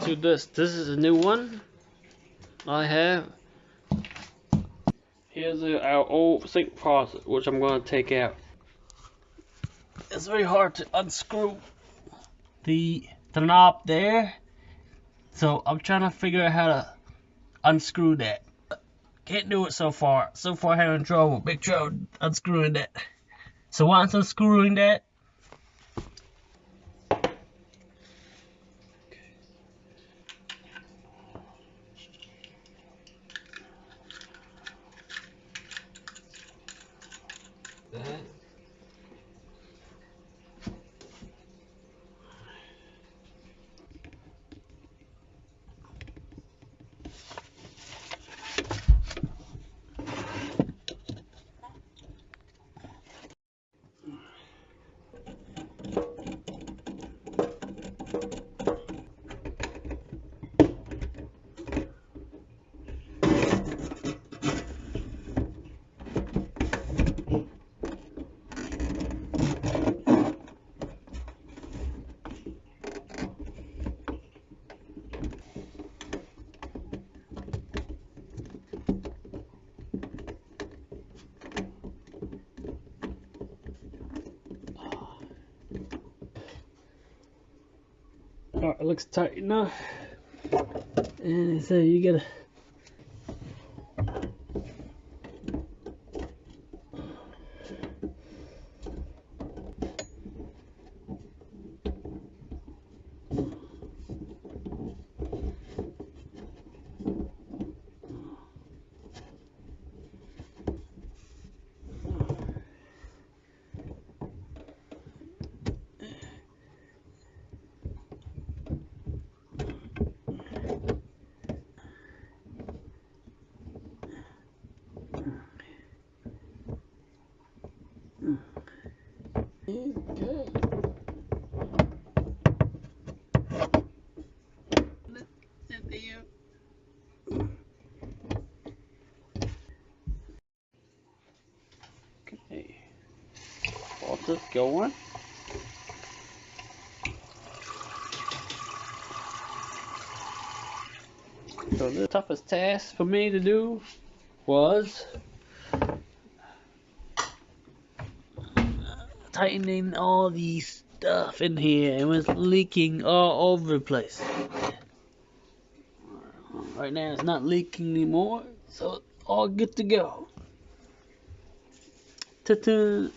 to this. This is a new one I have. Here's our old sink faucet, which I'm going to take out. It's very hard to unscrew the knob there, so I'm trying to figure out how to unscrew that. Can't do it so far. So far having trouble, big trouble unscrewing that. So once unscrewing that, alright, it looks tight enough. And so you gotta okay. Faucet going. So the toughest task for me to do was tightening all these stuff in here. It was leaking all over the place. Right now it's not leaking anymore, so all good to go. Ta-ta!